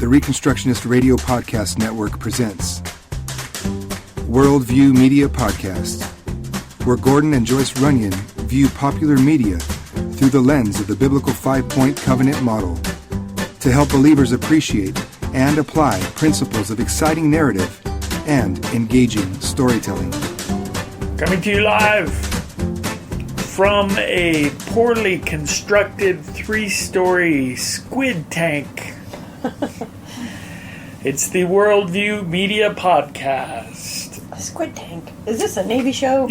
the Reconstructionist Radio Podcast Network presents Worldview Media Podcast, where Gordon and Joyce Runyon view popular media through the lens of the biblical five-point covenant model to help believers appreciate and apply principles of exciting narrative and engaging storytelling. Coming to you live from a poorly constructed three-story squid tank. It's the Worldview Media Podcast. A squid tank? Is this a Navy show?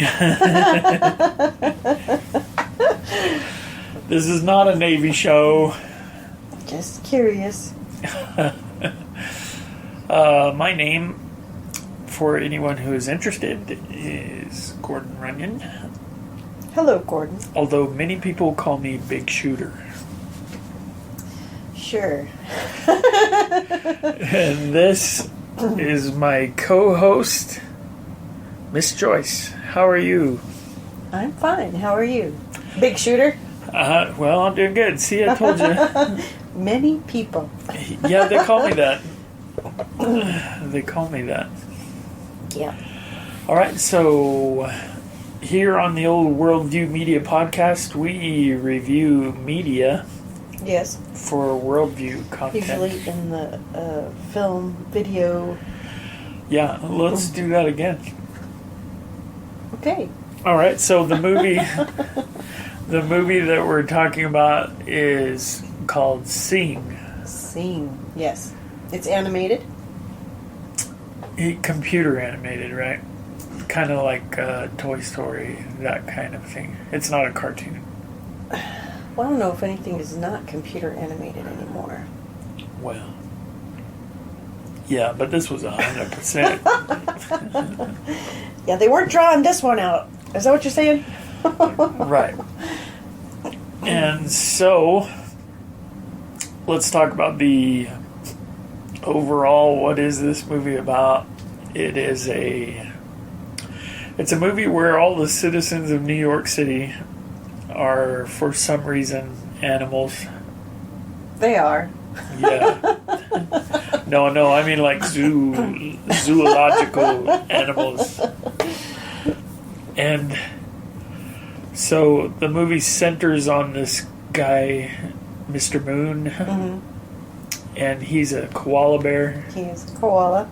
This is not a Navy show. Just curious. My name, for anyone who is interested, is Gordon Runyon. Hello, Gordon. Although many people call me Big Shooter. Sure. And this is my co-host, Miss Joyce. How are you? I'm fine. How are you? Big Shooter? Well, I'm doing good. See, I told you. Many people. Yeah, they call me that. They call me that. Yeah. All right, so here on the old Worldview Media Podcast, we review media. Yes. For worldview content. Usually in the film, video. Yeah, let's do that again. Okay. All right, so the movie, the movie that we're talking about is called Sing. Sing, yes. It's animated. Computer animated, right? Kind of like Toy Story, that kind of thing. It's not a cartoon. Well, I don't know if anything is not computer animated anymore. Well, yeah, but this was 100%. Yeah, they weren't drawing this one out. Is that what you're saying? Right. And so, let's talk about the overall, what is this movie about? It's a movie where all the citizens of New York City are, for some reason, animals. They are. Yeah. No, I mean like zoological animals. And so the movie centers on this guy, Mr. Moon, and he's a koala bear. He is a koala.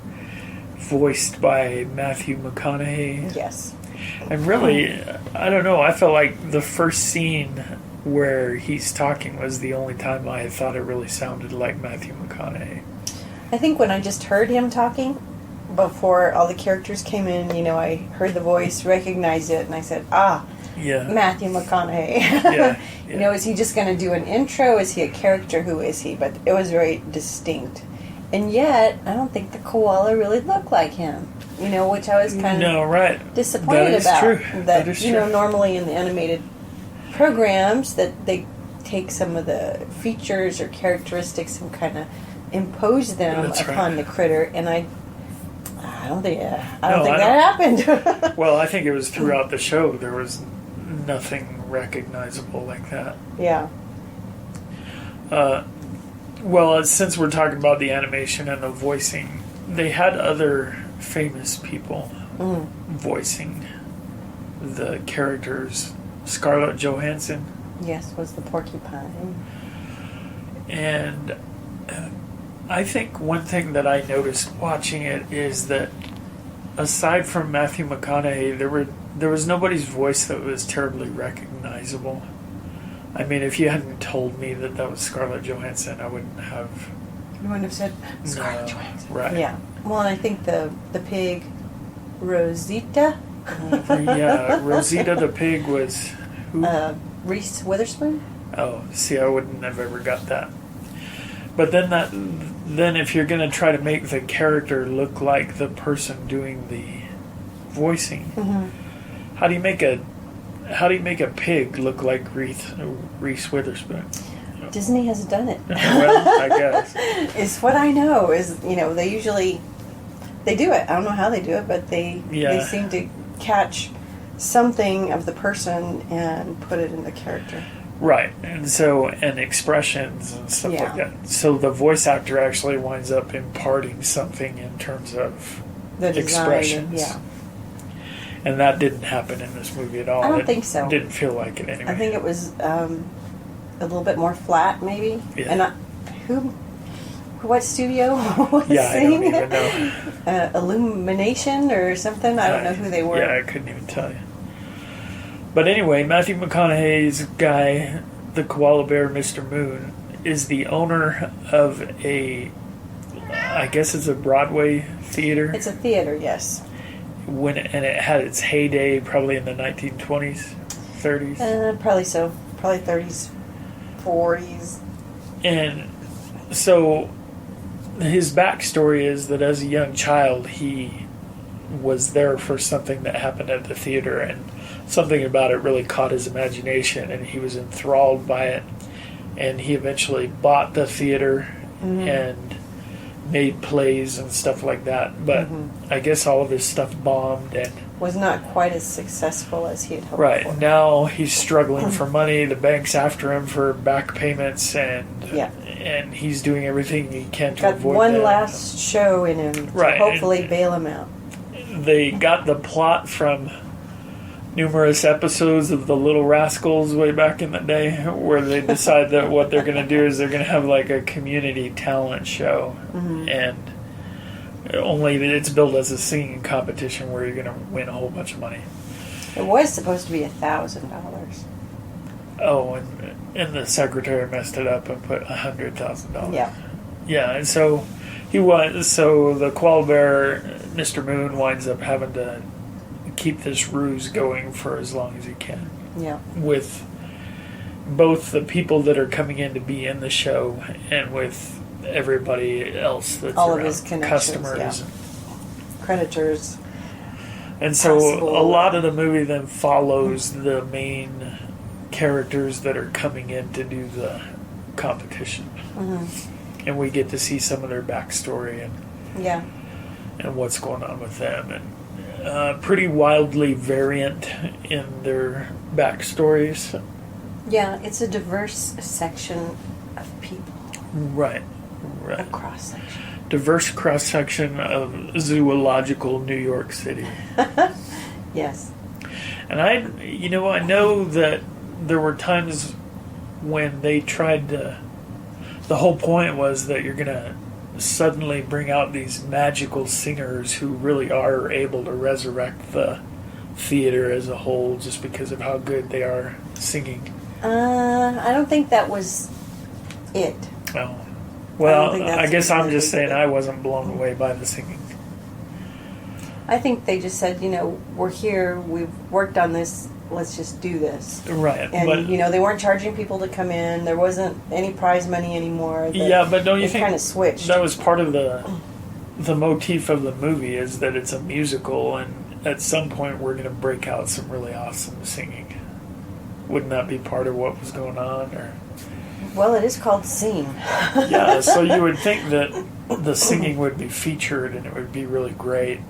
Voiced by Matthew McConaughey. Yes. And really, I don't know, I felt like the first scene where he's talking was the only time I thought it really sounded like Matthew McConaughey. I think when I just heard him talking, before all the characters came in, I heard the voice, recognized it, and I said, yeah, Matthew McConaughey. Yeah. Is he just going to do an intro? Is he a character? Who is he? But it was very distinct. And yet, I don't think the koala really looked like him. Which I was kind of disappointed about. True. That is true. Normally in the animated programs that they take some of the features or characteristics and kind of impose them upon the critter, and I don't think that happened. Well, I think it was throughout the show. There was nothing recognizable like that. Yeah. Well, since we're talking about the animation and the voicing, they had other famous people voicing the characters. Scarlett Johansson. Yes, was the porcupine. And I think one thing that I noticed watching it is that aside from Matthew McConaughey, there was nobody's voice that was terribly recognizable. I mean, if you hadn't told me that was Scarlett Johansson, I wouldn't have... You wouldn't have said Scarlett Johansson. Right. Yeah. Well, and I think the pig, Rosita... Yeah, Rosita the pig was... Who? Reese Witherspoon? Oh, see, I wouldn't have ever got that. But then if you're going to try to make the character look like the person doing the voicing, how do you make a pig look like Reese Witherspoon? Disney has done it. Well, I guess. It's what I know is, they usually, they do it. I don't know how they do it, but they seem to catch something of the person and put it in the character. Right, and expressions and stuff like that. So the voice actor actually winds up imparting something in terms of the design, expressions. And that didn't happen in this movie at all. I don't think so. Didn't feel like it anyway. I think it was a little bit more flat, maybe. Yeah. And what studio was I don't singing? even know. Illumination or something? I don't know who they were. Yeah, I couldn't even tell you. But anyway, Matthew McConaughey's guy, the koala bear, Mr. Moon, is the owner of I guess it's a Broadway theater. It's a theater, yes. And it had its heyday probably in the 1920s, 30s. Probably so. Probably 30s, 40s. And so his backstory is that as a young child, he was there for something that happened at the theater, and something about it really caught his imagination, and he was enthralled by it. And he eventually bought the theater and made plays and stuff like that. But I guess all of his stuff bombed and was not quite as successful as he had hoped for. Right. Now he's struggling for money. The bank's after him for back payments, and he's doing everything he can to avoid one that. last show in him to hopefully bail him out. They got the plot from numerous episodes of The Little Rascals way back in the day, where they decide that what they're going to do is they're going to have like a community talent show, and only it's billed as a singing competition where you're going to win a whole bunch of money. It was supposed to be $1,000. Oh, and the secretary messed it up and put $100,000. Yeah, and so the koala bear, Mr. Moon, winds up having to keep this ruse going for as long as he can. Yeah. With both the people that are coming in to be in the show and with everybody else that's all around, of his connections, customers, creditors. And so a lot of the movie then follows the main characters that are coming in to do the competition, and we get to see some of their backstory and what's going on with them, and pretty wildly variant in their backstories. Yeah, it's a diverse section of people. Right. A cross section. Diverse cross section of zoological New York City. Yes. And I know that there were times when they tried to. The whole point was that you're going to suddenly bring out these magical singers who really are able to resurrect the theater as a whole just because of how good they are singing. I don't think that was it. Oh. Well, I guess I'm just saying I wasn't blown away by the singing. I think they just said, we're here, we've worked on this, let's just do this. Right. And, they weren't charging people to come in. There wasn't any prize money anymore. But don't you think kind of switched? That was part of the motif of the movie, is that it's a musical, and at some point we're going to break out some really awesome singing. Wouldn't that be part of what was going on? Or? Well, it is called Sing. Yeah, so you would think that the singing would be featured and it would be really great.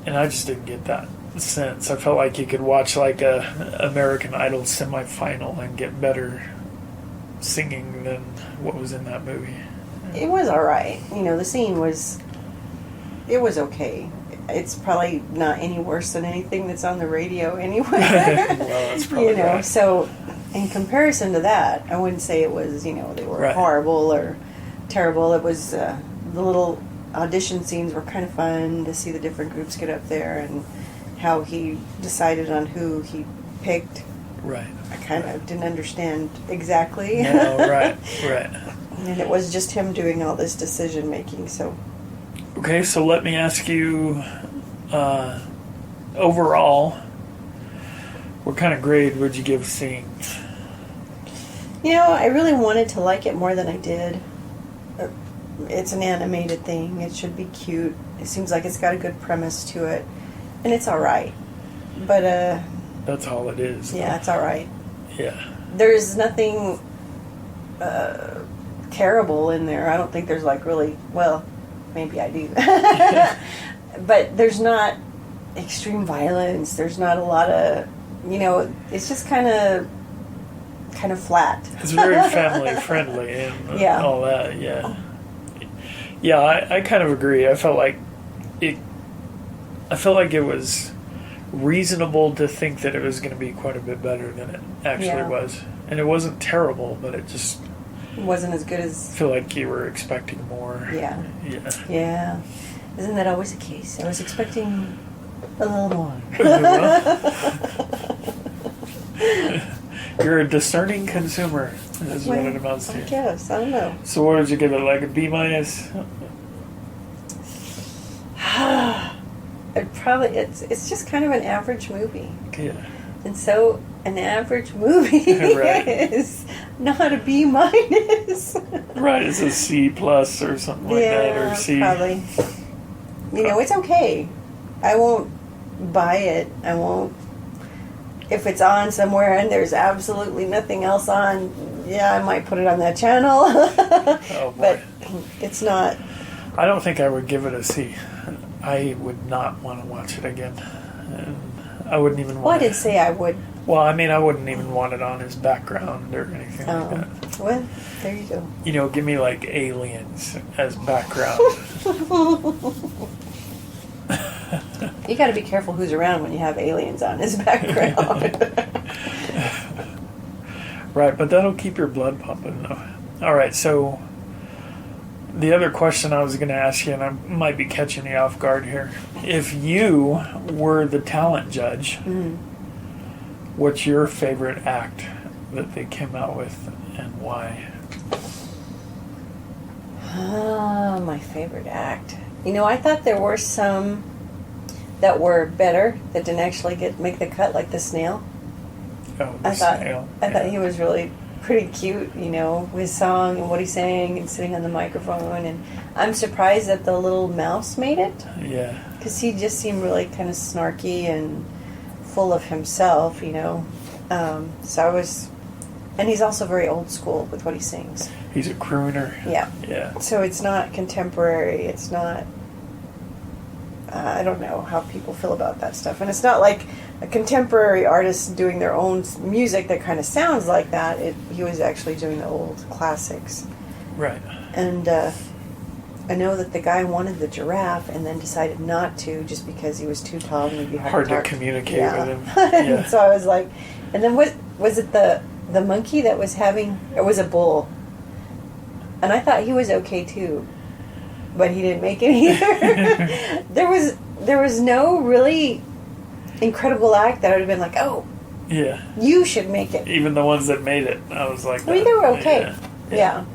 And I just didn't get that sense. I felt like you could watch like a American Idol semifinal and get better singing than what was in that movie. It was all right. The scene was okay. It's probably not any worse than anything that's on the radio anyway. Well, that's probably right. So in comparison to that, I wouldn't say it was, they were horrible or terrible. It was the little audition scenes were kind of fun to see the different groups get up there and how he decided on who he picked. Right. I kind of didn't understand exactly. No, right. And it was just him doing all this decision making, so. Okay, so let me ask you, overall, what kind of grade would you give Sing? I really wanted to like it more than I did. It's an animated thing. It should be cute. It seems like it's got a good premise to it. And it's all right. But, that's all it is. Yeah, it's all right. Yeah. There's nothing terrible in there. I don't think there's maybe I do. But there's not extreme violence. There's not a lot of, it's just kind of kind of flat. It's very family friendly and all that. Yeah. Yeah, I kind of agree. I felt like it was reasonable to think that it was going to be quite a bit better than it actually was. And it wasn't terrible, but it just wasn't as good as... I feel like you were expecting more. Yeah. Yeah. Yeah. Isn't that always the case? I was expecting a little more. You're a discerning consumer, is what it amounts to. I guess. I don't know. So what did you give it, like a B minus? It's just kind of an average movie. Yeah. And so an average movie is not a B minus. Right, it's a C plus or something like that, or C. Probably. It's okay. I won't buy it. I won't. If it's on somewhere and there's absolutely nothing else on, I might put it on that channel. Oh, boy. But it's not. I don't think I would give it a C. I would not want to watch it again. And I wouldn't even want Well, I did say I would. Well, I mean, I wouldn't even want it on as background or anything like that. Well, there you go. Give me like aliens as background. You got to be careful who's around when you have aliens on as background. Right, but that'll keep your blood pumping, though. All right, so the other question I was going to ask you, and I might be catching you off guard here. If you were the talent judge, what's your favorite act that they came out with and why? My favorite act. I thought there were some that were better that didn't actually make the cut, like the snail. Oh, I thought he was really pretty cute, with his song and what he sang and sitting on the microphone. And I'm surprised that the little mouse made it. Yeah. Because he just seemed really kind of snarky and full of himself, So I was... And he's also very old school with what he sings. He's a crooner. Yeah. Yeah. So it's not contemporary. It's not... I don't know how people feel about that stuff. And it's not like a contemporary artist doing their own music that kind of sounds like that. He was actually doing the old classics. Right. And I know that the guy wanted the giraffe and then decided not to just because he was too tall and it'd be hard to communicate with him. Yeah. So I was like... And then was it the monkey that was having... It was a bull. And I thought he was okay too. But he didn't make it either. There was no really incredible act that I would have been like, oh, yeah, you should make it. Even the ones that made it, I was like, I mean, they were okay. Yeah.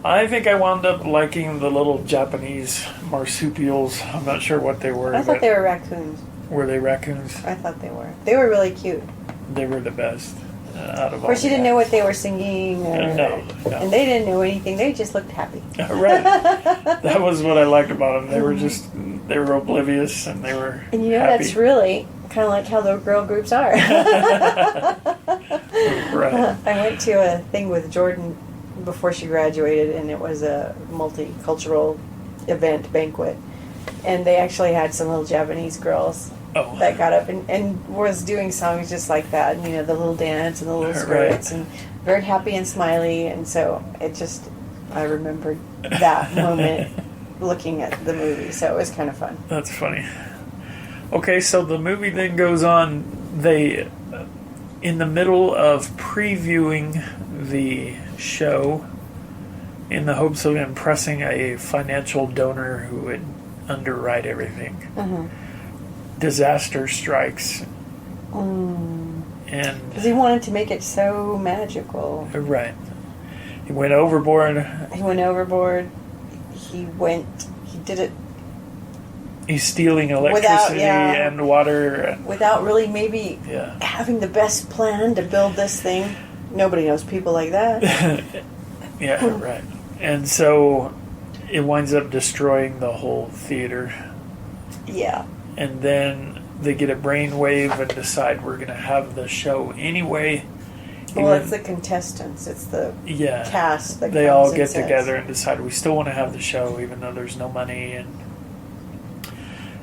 I think I wound up liking the little Japanese marsupials. I'm not sure what they were. I thought they were raccoons. Were they raccoons? I thought they were. They were really cute. They were the best. Of course, you didn't know what they were singing. No. And they didn't know anything. They just looked happy. Right. That was what I liked about them. They were oblivious and they were And happy. that's really kind of like how the girl groups are. Right. I went to a thing with Jordan before she graduated, and it was a multicultural banquet. And they actually had some little Japanese girls that got up and was doing songs just like that, and the little dance and the little skirts, and very happy and smiley. And so I remembered that moment looking at the movie, so it was kind of fun. That's funny. Okay, so the movie then goes on. They, in the middle of previewing the show, in the hopes of impressing a financial donor who would underwrite everything, disaster strikes. And because he wanted to make it so magical. Right. He went overboard. He did it. He's stealing electricity and water. Without really maybe having the best plan to build this thing. Nobody knows people like that. Yeah, right. And so it winds up destroying the whole theater. Yeah. And then they get a brainwave and decide we're going to have the show anyway. Well, it's the contestants. It's the cast that they all get together and decide we still want to have the show even though there's no money.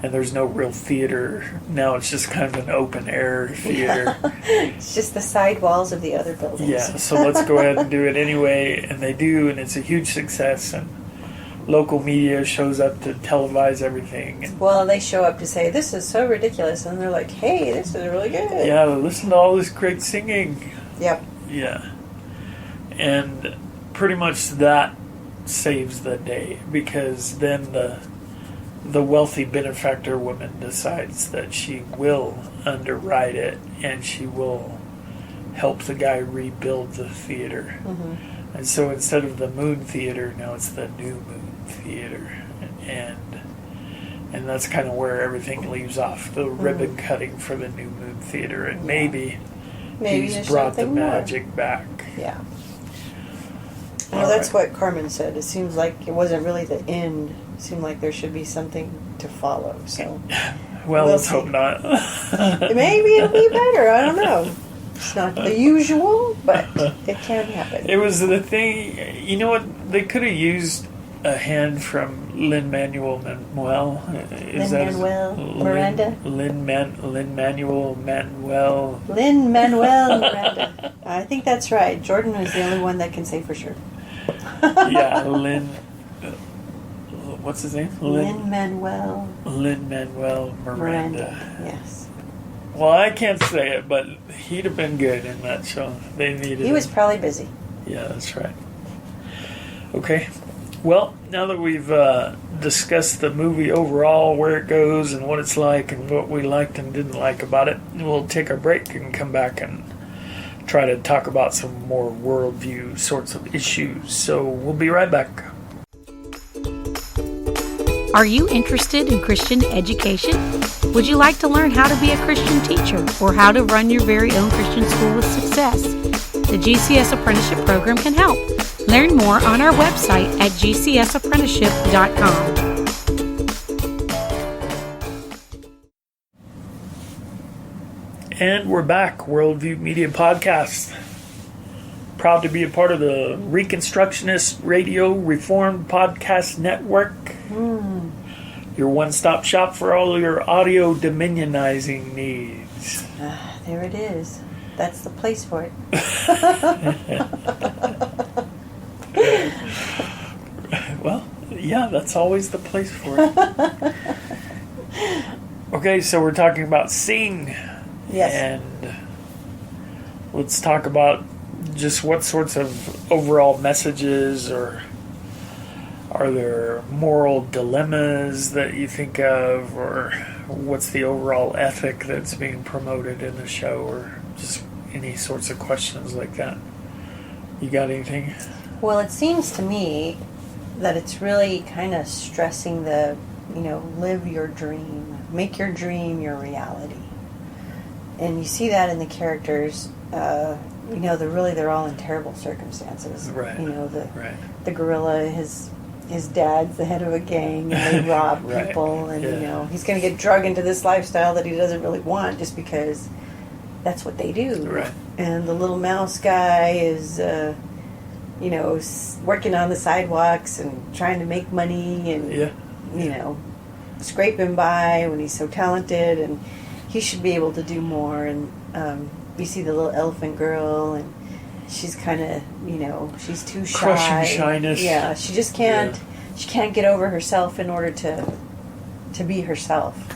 and there's no real theater. Now it's just kind of an open air theater. It's just the side walls of the other buildings. Yeah, so let's go ahead and do it anyway. And they do, and it's a huge success. And local media shows up to televise everything. And well, they show up to say, this is so ridiculous. And they're like, hey, this is really good. yeah, listen to all this great singing. Yep. Yeah. And pretty much that saves the day, because then the wealthy benefactor woman decides that she will underwrite it and she will help the guy rebuild the theater. Mm-hmm. And so instead of the Moon Theater, now it's the New Moon Theater. And that's kind of where everything leaves off, the ribbon cutting for the New Moon Theater. And maybe he's brought the magic back. Yeah. Well, that's what Carmen said. It seems like it wasn't really the end. It seemed like there should be something to follow. So, well, let's hope not. Maybe it'll be better. I don't know. It's not the usual, but it can happen. It was the thing. You know what? They could have used a hand from Lin-Manuel Miranda. Lin-Manuel Miranda. I think that's right. Jordan is the only one that can say for sure. Yeah, what's his name? Lin-Manuel Miranda. Yes. Well, I can't say it, but he'd have been good in that show. They needed He was probably busy. Yeah, that's right. Okay. Well, now that we've discussed the movie overall, where it goes and what it's like and what we liked and didn't like about it, we'll take a break and come back and try to talk about some more worldview sorts of issues. So we'll be right back. Are you interested in Christian education? Would you like to learn how to be a Christian teacher or how to run your very own Christian school with success? The GCS Apprenticeship Program can help. Learn more on our website at gcsapprenticeship.com. And we're back, Worldview Media Podcast. Proud to be a part of the Reconstructionist Radio Reformed Podcast Network. Your one-stop shop for all your audio dominionizing needs. There it is. That's the place for it. Well, yeah, that's always the place for it. Okay, so we're talking about Sing. Yes. And let's talk about just what sorts of overall messages, or are there moral dilemmas that you think of, or what's the overall ethic that's being promoted in the show, or just any sorts of questions like that. You got anything? Well, it seems to me that it's really kind of stressing the, live your dream, make your dream your reality. And you see that in the characters, they're all in terrible circumstances. Right. The gorilla, his dad's the head of a gang, and they rob people, and he's going to get drugged into this lifestyle that he doesn't really want just because that's what they do. Right. And the little mouse guy is, working on the sidewalks and trying to make money and, scraping by when he's so talented, and he should be able to do more. And you see the little elephant girl, and she's kind of, she's too shy. Crushing shyness. Yeah, she just can't. She can't get over herself in order to be herself.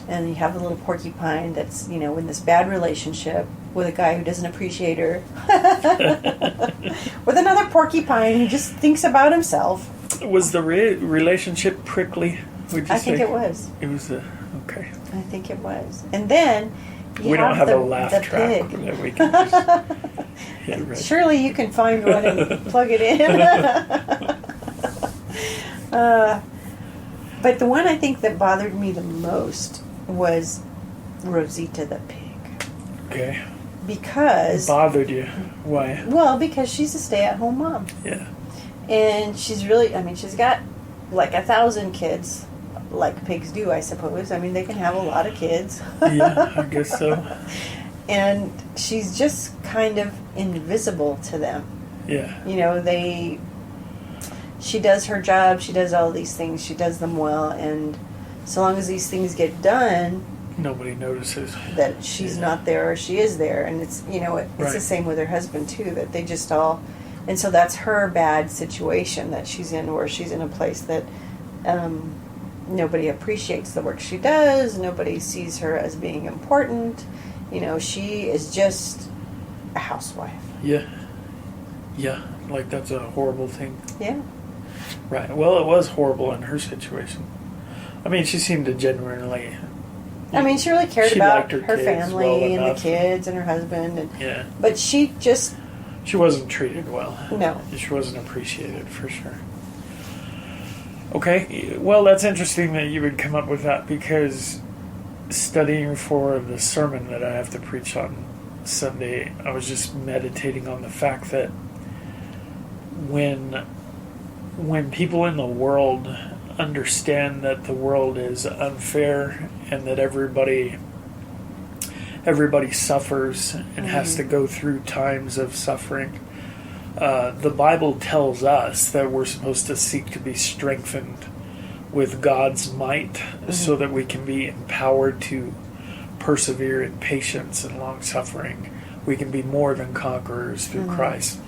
And you have the little porcupine that's, in this bad relationship with a guy who doesn't appreciate her. With another porcupine who just thinks about himself. Was the relationship prickly? Would you I say? think it was. It was okay. I think it was. And then we don't have a laugh the track pig. that we can just hit right. Surely you can find one and plug it in. But the one I think that bothered me the most was Rosita the pig. Okay. Because... It bothered you. Why? Well, because she's a stay-at-home mom. Yeah. And she's really... she's got like 1,000 kids, like pigs do, I suppose. They can have a lot of kids. Yeah, I guess so. And she's just kind of invisible to them. Yeah. She does her job, she does all these things, she does them well, and so long as these things get done, nobody notices that she's not there or she is there. And it's, it's the same with her husband too, that they just all, and so that's her bad situation that she's in, where she's in a place that nobody appreciates the work she does, nobody sees her as being important. She is just a housewife. Yeah, like that's a horrible thing. Yeah. Right. Well, it was horrible in her situation. I mean, she seemed to genuinely. She really cared about her kids family well and enough. the kids and her husband. And, yeah. But she just. She wasn't treated well. No. She wasn't appreciated, for sure. Okay. Well, that's interesting that you would come up with that, because studying for the sermon that I have to preach on Sunday, I was just meditating on the fact that when people in the world understand that the world is unfair and that everybody suffers and has to go through times of suffering, the Bible tells us that we're supposed to seek to be strengthened with God's might so that we can be empowered to persevere in patience and long suffering. We can be more than conquerors through Christ.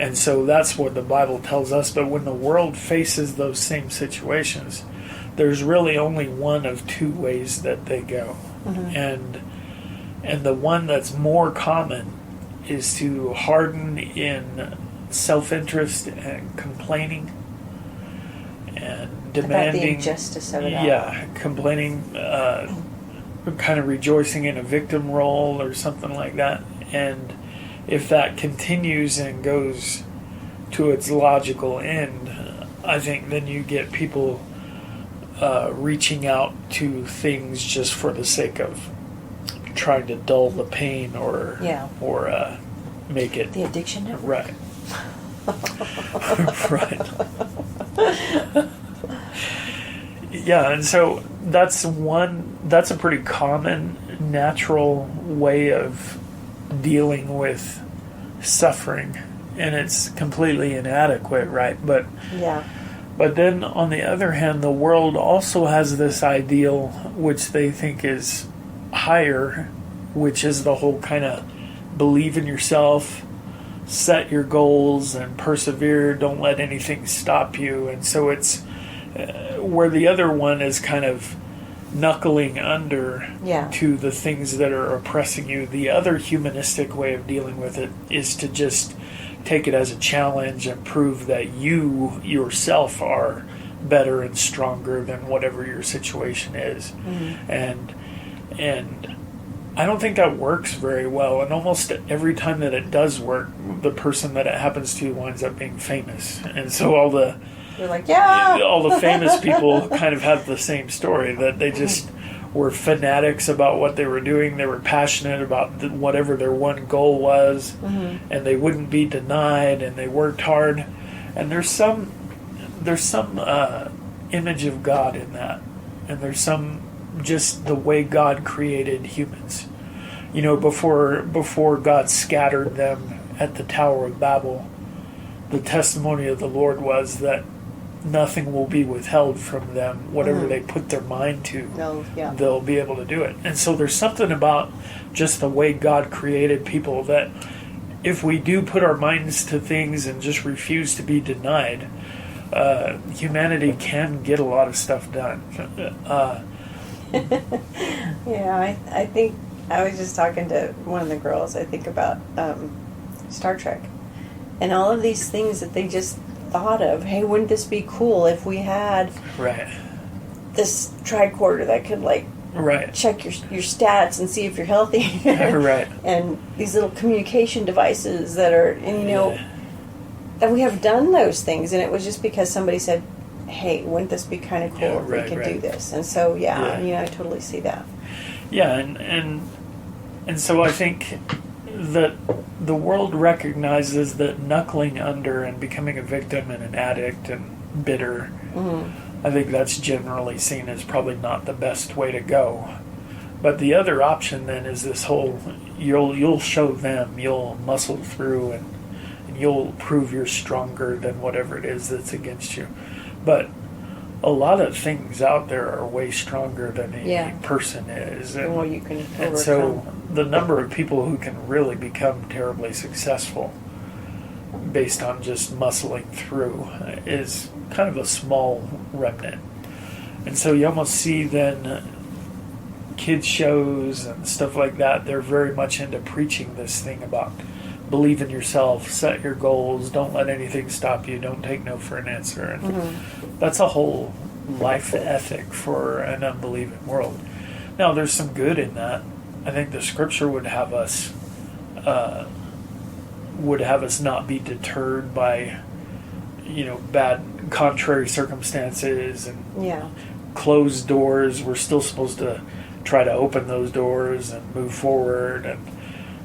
And so that's what the Bible tells us. But when the world faces those same situations, there's really only one of two ways that they go. And the one that's more common is to harden in self-interest and complaining and demanding. About the injustice of it all. Yeah, complaining, kind of rejoicing in a victim role or something like that. And if that continues and goes to its logical end, I think then you get people reaching out to things just for the sake of trying to dull the pain or make it the addiction network. Right. Right. Yeah, and so that's a pretty common, natural way of dealing with suffering, and it's completely inadequate, right? But then on the other hand, the world also has this ideal which they think is higher, which is the whole kind of believe in yourself, set your goals, and persevere, don't let anything stop you. And so it's where the other one is kind of knuckling under to the things that are oppressing you. The other humanistic way of dealing with it is to just take it as a challenge and prove that you yourself are better and stronger than whatever your situation is. And I don't think that works very well. And almost every time that it does work, the person that it happens to winds up being famous. And so all the famous people kind of have the same story, that they just were fanatics about what they were doing. They were passionate about whatever their one goal was, and they wouldn't be denied, and they worked hard. And there's some image of God in that, and there's some just the way God created humans. Before God scattered them at the Tower of Babel, the testimony of the Lord was that nothing will be withheld from them. Whatever they put their mind to, they'll be able to do it. And so there's something about just the way God created people that if we do put our minds to things and just refuse to be denied, humanity can get a lot of stuff done. I think I was just talking to one of the girls, I think about Star Trek and all of these things that they just thought of. Hey, wouldn't this be cool if we had this tricorder that could check your stats and see if you're healthy, and these little communication devices that are, that we have done those things, and it was just because somebody said, hey, wouldn't this be kind of cool if we could do this? And so I totally see that. And so I think that the world recognizes that knuckling under and becoming a victim and an addict and bitter, I think that's generally seen as probably not the best way to go. But the other option then is this whole, you'll show them, you'll muscle through, and you'll prove you're stronger than whatever it is that's against you. But a lot of things out there are way stronger than a Yeah. person is. The more you can overcome. And so the number of people who can really become terribly successful based on just muscling through is kind of a small remnant. And so you almost see then kids shows and stuff like that, they're very much into preaching this thing about believe in yourself, set your goals, don't let anything stop you, don't take no for an answer. And that's a whole life ethic for an unbelieving world. Now there's some good in that. I think the scripture would have us not be deterred by bad contrary circumstances and Yeah. closed doors. We're still supposed to try to open those doors and move forward,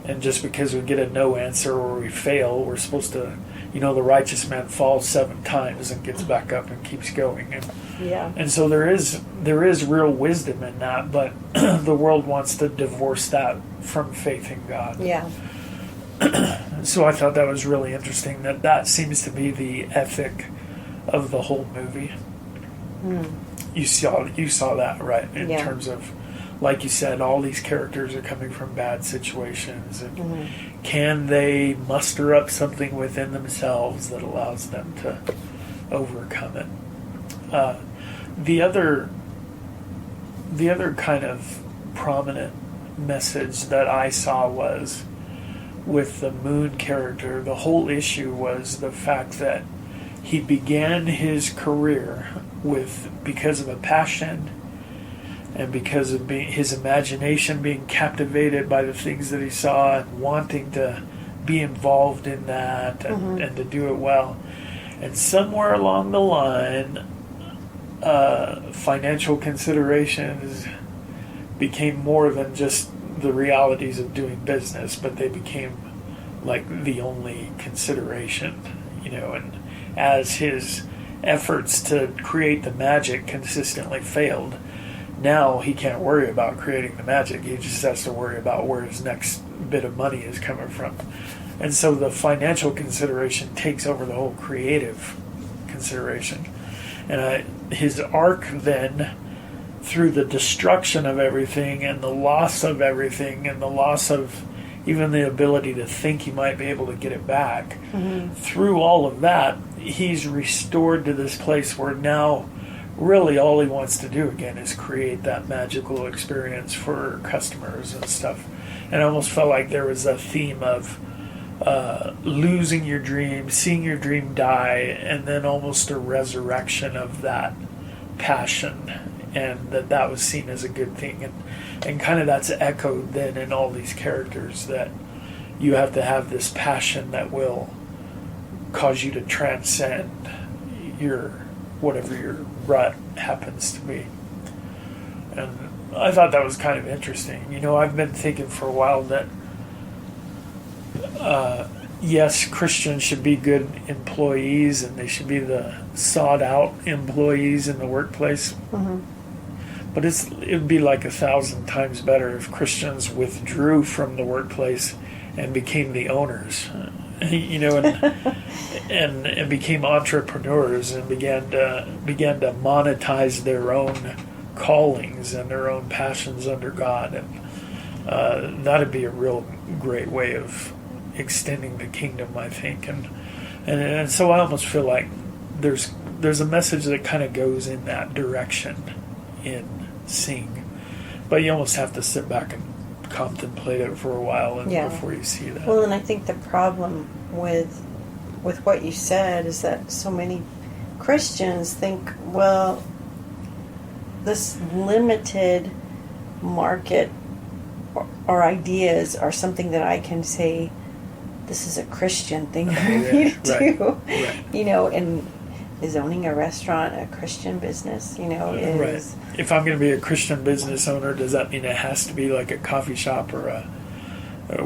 and just because we get a no answer or we fail, we're supposed to, the righteous man falls 7 times and gets back up and keeps going. Yeah. And so there is real wisdom in that, but the world wants to divorce that from faith in God. Yeah. So I thought that was really interesting, that seems to be the ethic of the whole movie. You saw that, right? In terms of, like you said, all these characters are coming from bad situations, and can they muster up something within themselves that allows them to overcome it? The other kind of prominent message that I saw was with the Moon character. The whole issue was the fact that he began his career because of a passion and because of his imagination being captivated by the things that he saw and wanting to be involved in that and to do it well. And somewhere along the line, financial considerations became more than just the realities of doing business, but they became like the only consideration, and as his efforts to create the magic consistently failed, now he can't worry about creating the magic. He just has to worry about where his next bit of money is coming from. And so the financial consideration takes over the whole creative consideration. And his arc then, through the destruction of everything and the loss of everything and the loss of even the ability to think he might be able to get it back, through all of that, he's restored to this place where now really all he wants to do again is create that magical experience for customers and stuff. And I almost felt like there was a theme of losing your dream, seeing your dream die, and then almost a resurrection of that passion, and that was seen as a good thing. And kind of that's echoed then in all these characters, that you have to have this passion that will cause you to transcend whatever your rut happens to be. And I thought that was kind of interesting. I've been thinking for a while that yes, Christians should be good employees and they should be the sought out employees in the workplace. But it would be like 1,000 times better if Christians withdrew from the workplace and became the owners, and became entrepreneurs and began to monetize their own callings and their own passions under God, and that'd be a real great way of extending the kingdom, I think. And so I almost feel like there's a message that kind of goes in that direction in Sing, but you almost have to sit back and contemplate it for a while before you see that. Well, and I think the problem with what you said is that so many Christians think, well, this limited market or ideas are something that I can say, this is a Christian thing for me to do. Right. And is owning a restaurant a Christian business? Right. If I'm going to be a Christian business owner, does that mean it has to be like a coffee shop or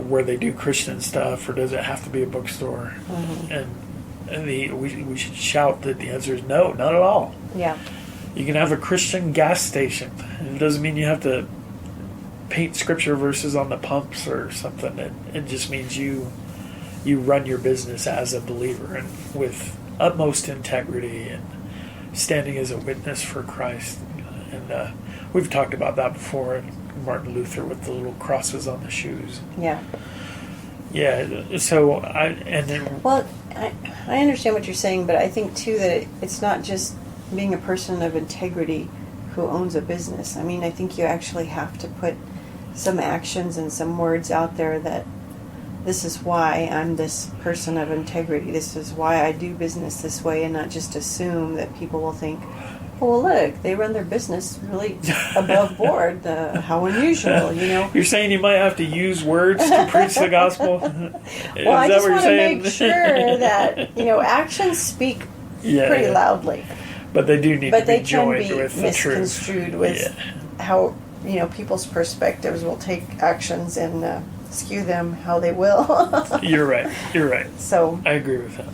where they do Christian stuff, or does it have to be a bookstore? And we should shout that the answer is no, not at all. Yeah. You can have a Christian gas station. It doesn't mean you have to paint scripture verses on the pumps or something. It just means you run your business as a believer and with utmost integrity standing as a witness for Christ. And we've talked about that before, and Martin Luther with the little crosses on the shoes. Yeah. Yeah, so I understand what you're saying, but I think too that it's not just being a person of integrity who owns a business. I mean, I think you actually have to put some actions and some words out there that this is why I'm this person of integrity. This is why I do business this way, and not just assume that people will think, oh, well, look, they run their business really above board. How unusual, you know. You're saying you might have to use words to preach the gospel? Well, I just want to make sure that, you know, actions speak pretty loudly. But they do need to be joined with the truth. Misconstrued with how, you know, people's perspectives will take actions and skew them how they will. You're right. So I agree with that.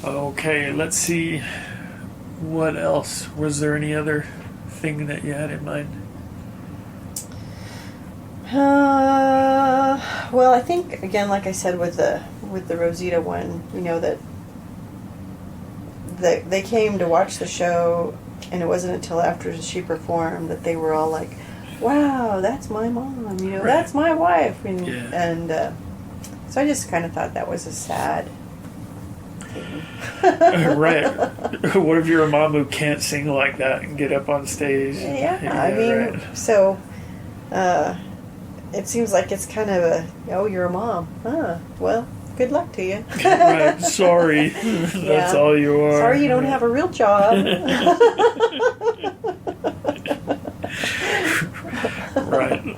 Okay, let's see. What else? Was there any other thing that you had in mind? Well, I think, again, like I said with the Rosita one, you know, that they came to watch the show, and it wasn't until after she performed that they were all like, wow, that's my mom, you know, that's my wife. And so I just kind of thought that was a sad thing. Right. What if you're a mom who can't sing like that and get up on stage? I mean, so it seems like it's kind of you're a mom. Well, good luck to you. Right. Sorry. That's all you are. Sorry you don't have a real job. Right.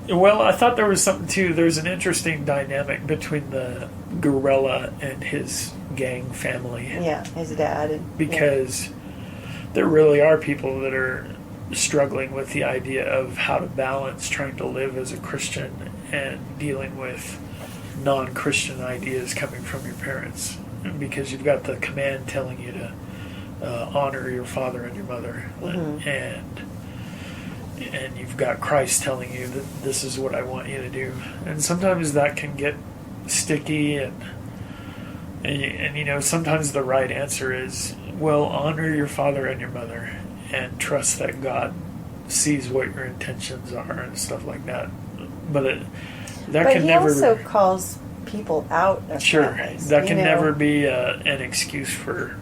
Well, I thought there was something too. There's an interesting dynamic between the gorilla and his gang family. Yeah, his dad. Because there really are people that are struggling with the idea of how to balance trying to live as a Christian and dealing with non-Christian ideas coming from your parents. Because you've got the command telling you to honor your father and your mother. Mm-hmm. And you've got Christ telling you that this is what I want you to do. And sometimes that can get sticky, and you know, sometimes the right answer is, well, honor your father and your mother and trust that God sees what your intentions are and stuff like that. But he also calls people out of families, that can never be an excuse for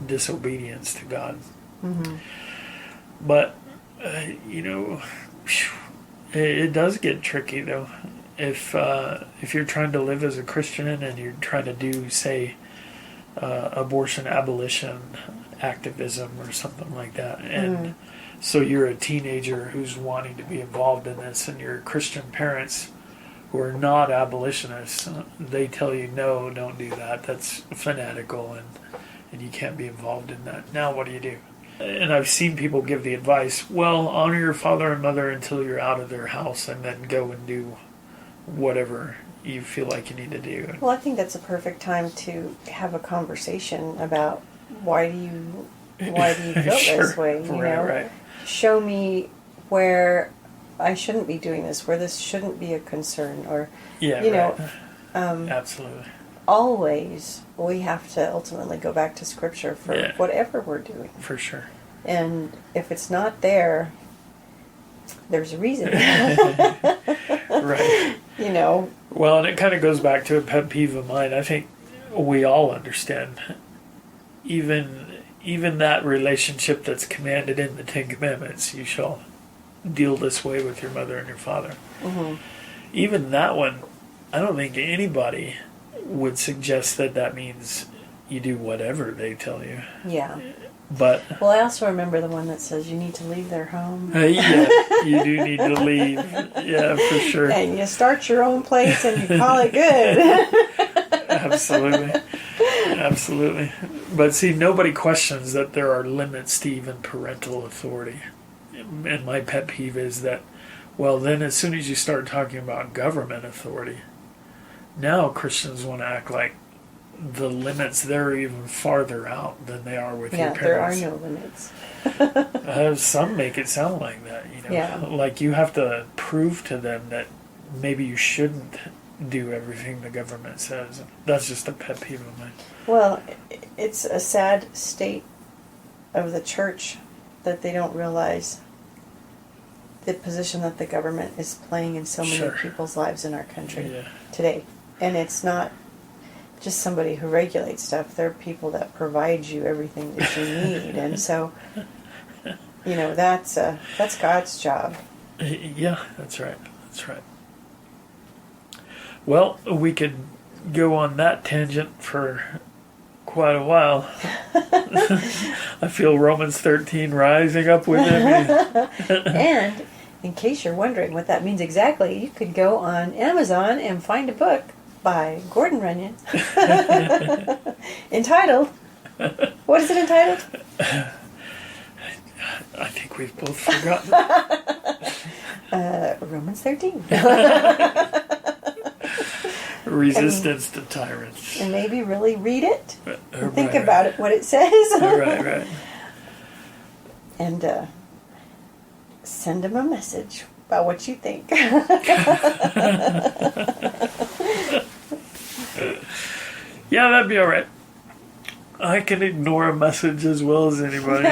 disobedience to God. Mm-hmm. But you know, it does get tricky though. If you're trying to live as a Christian and you're trying to do, say, abortion abolition activism or something like that, and so you're a teenager who's wanting to be involved in this, and your Christian parents who are not abolitionists, they tell you, no, don't do that. That's fanatical, and you can't be involved in that. Now what do you do? And I've seen people give the advice, well, honor your father and mother until you're out of their house, and then go and do whatever you feel like you need to do. Well, I think that's a perfect time to have a conversation about why do you feel this way? You know? Right. Show me where I shouldn't be doing this, where this shouldn't be a concern, or absolutely. Always, we have to ultimately go back to Scripture for whatever we're doing. For sure. And if it's not there, there's a reason. Right. You know. Well, and it kind of goes back to a pet peeve of mine. I think we all understand, even that relationship that's commanded in the Ten Commandments, you shall deal this way with your mother and your father. Mm-hmm. Even that one, I don't think anybody would suggest that means you do whatever they tell you. Yeah. But well, I also remember the one that says you need to leave their home. Yeah, you do need to leave. Yeah, for sure. And you start your own place and you call it good. Absolutely. But see, nobody questions that there are limits to even parental authority. And my pet peeve is that, well, then as soon as you start talking about government authority, now Christians want to act like the limits, they're even farther out than they are with your parents. Yeah, there are no limits. Some make it sound like that, you know. Yeah. Like you have to prove to them that maybe you shouldn't do everything the government says. That's just a pet peeve of mine. Well, it's a sad state of the church that they don't realize the position that the government is playing in so many people's lives in our country today. And it's not just somebody who regulates stuff. They're people that provide you everything that you need. And so, you know, that's God's job. Yeah, that's right. That's right. Well, we could go on that tangent for quite a while. I feel Romans 13 rising up within me. And in case you're wondering what that means exactly, you could go on Amazon and find a book by Gordon Runyon entitled, what is it entitled? I think we've both forgotten. Romans 13. Resistance to tyrants. And maybe really read it and think about it, what it says. Right. And send him a message about what you think. Yeah, that'd be all right. I can ignore a message as well as anybody.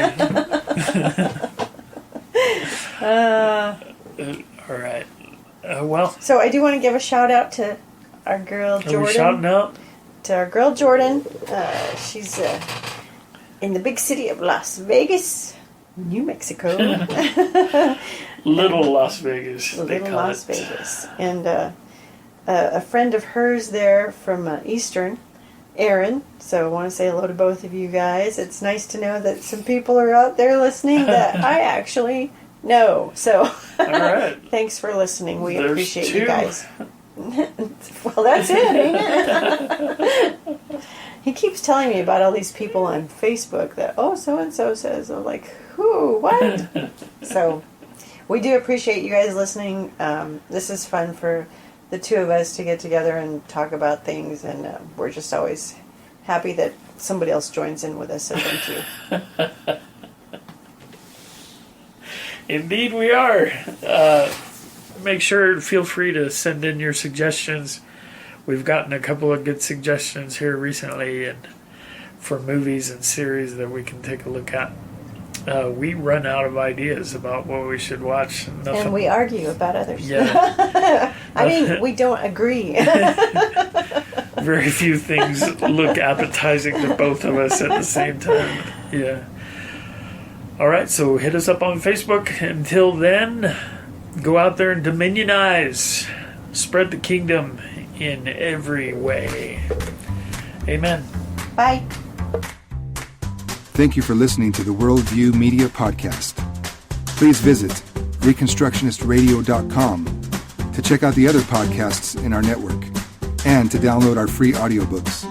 All right. Well. So I do want to give a shout out to our girl Jordan. Are we shouting out? To our girl Jordan. She's in the big city of Las Vegas, New Mexico. Little Las Vegas. Little Las Vegas. And a friend of hers there from Eastern, Erin. So I want to say hello to both of you guys. It's nice to know that some people are out there listening that I actually know. So all right. Thanks for listening. We There's appreciate two. you guys. Well, that's it, ain't it? He keeps telling me about all these people on Facebook that, so-and-so says. I'm like, who? What? So we do appreciate you guys listening. This is fun for the two of us to get together and talk about things, and we're just always happy that somebody else joins in with us, so thank you. Indeed we are. Feel free to send in your suggestions. We've gotten a couple of good suggestions here recently, and for movies and series that we can take a look at. We run out of ideas about what we should watch. And we argue about others. Yeah. I mean, we don't agree. Very few things look appetizing to both of us at the same time. Yeah. All right, so hit us up on Facebook. Until then, go out there and dominionize. Spread the kingdom in every way. Amen. Bye. Thank you for listening to the Worldview Media Podcast. Please visit reconstructionistradio.com to check out the other podcasts in our network and to download our free audiobooks.